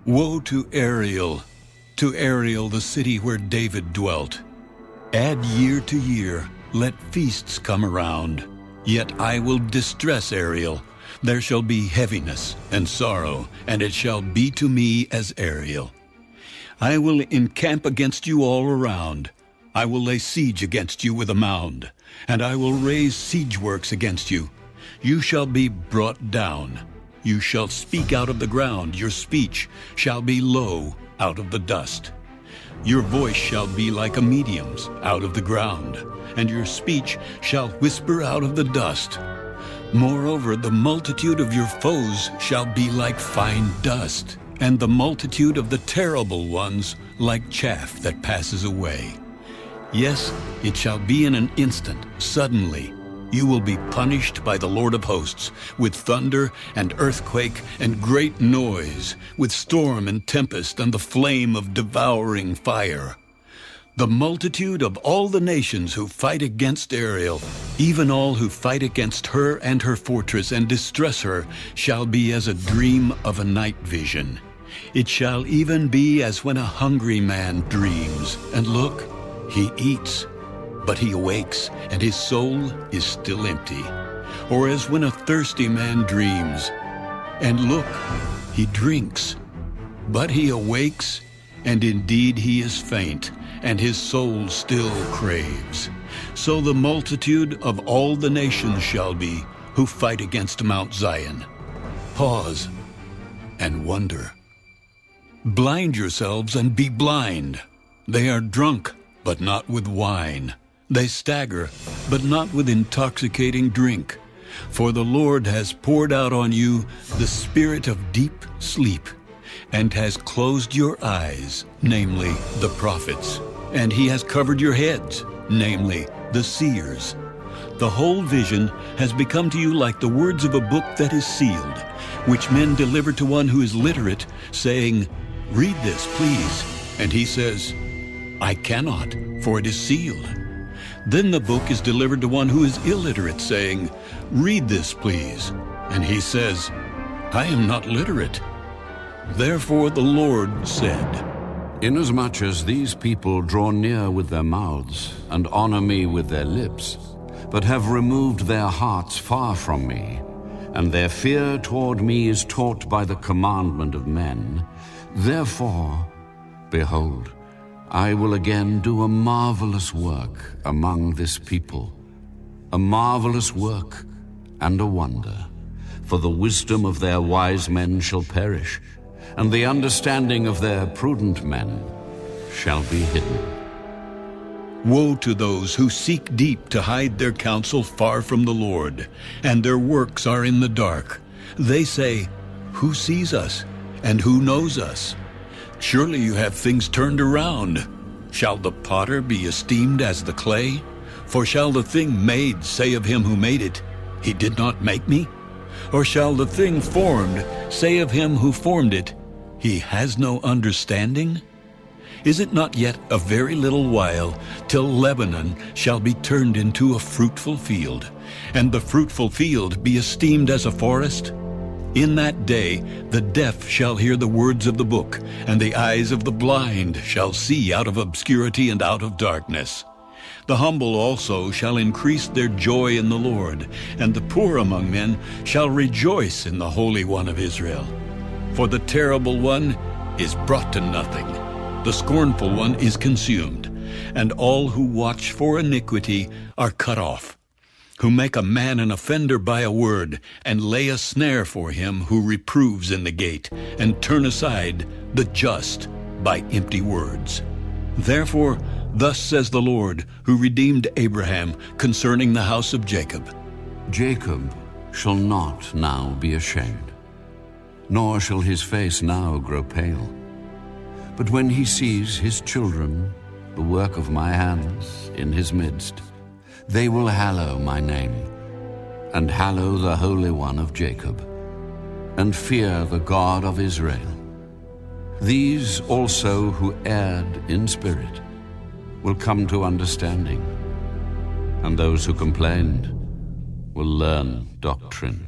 Woe to Ariel, the city where David dwelt. Add year to year, let feasts come around. Yet I will distress Ariel. There shall be heaviness and sorrow, and it shall be to me as Ariel. I will encamp against you all around. I will lay siege against you with a mound, and I will raise siege works against you. You shall be brought down. You shall speak out of the ground. Your speech shall be low out of the dust. Your voice shall be like a medium's out of the ground, and your speech shall whisper out of the dust. Moreover, the multitude of your foes shall be like fine dust, and the multitude of the terrible ones like chaff that passes away. Yes, it shall be in an instant, suddenly. You will be punished by the Lord of hosts, with thunder and earthquake and great noise, with storm and tempest and the flame of devouring fire. The multitude of all the nations who fight against Ariel, even all who fight against her and her fortress and distress her, shall be as a dream of a night vision. It shall even be as when a hungry man dreams, and look, he eats, but he awakes, and his soul is still empty. Or as when a thirsty man dreams, and look, he drinks, but he awakes, and indeed he is faint, and his soul still craves. So the multitude of all the nations shall be who fight against Mount Zion. Pause and wonder. Blind yourselves and be blind. They are drunk, but not with wine. They stagger, but not with intoxicating drink. For the Lord has poured out on you the spirit of deep sleep, and has closed your eyes, namely the prophets. And he has covered your heads, namely the seers. The whole vision has become to you like the words of a book that is sealed, which men deliver to one who is literate, saying, "Read this, please." And he says, "I cannot, for it is sealed." Then the book is delivered to one who is illiterate, saying, "Read this, please." And he says, "I am not literate." Therefore the Lord said, Inasmuch as these people draw near with their mouths and honor me with their lips, but have removed their hearts far from me, and their fear toward me is taught by the commandment of men, therefore, behold, I will again do a marvelous work among this people, a marvelous work and a wonder. For the wisdom of their wise men shall perish, and the understanding of their prudent men shall be hidden. Woe to those who seek deep to hide their counsel far from the Lord, and their works are in the dark. They say, "Who sees us, and who knows us?" Surely you have things turned around. Shall the potter be esteemed as the clay? For shall the thing made say of him who made it, "He did not make me"? Or shall the thing formed say of him who formed it, "He has no understanding"? Is it not yet a very little while till Lebanon shall be turned into a fruitful field, and the fruitful field be esteemed as a forest? In that day the deaf shall hear the words of the book, and the eyes of the blind shall see out of obscurity and out of darkness. The humble also shall increase their joy in the Lord, and the poor among men shall rejoice in the Holy One of Israel. For the terrible one is brought to nothing, the scornful one is consumed, and all who watch for iniquity are cut off, who make a man an offender by a word, and lay a snare for him who reproves in the gate, and turn aside the just by empty words. Therefore, thus says the Lord, who redeemed Abraham concerning the house of Jacob. Jacob shall not now be ashamed, nor shall his face now grow pale. But when he sees his children, the work of my hands, in his midst, they will hallow my name, and hallow the Holy One of Jacob, and fear the God of Israel. These also who erred in spirit will come to understanding, and those who complained will learn doctrine.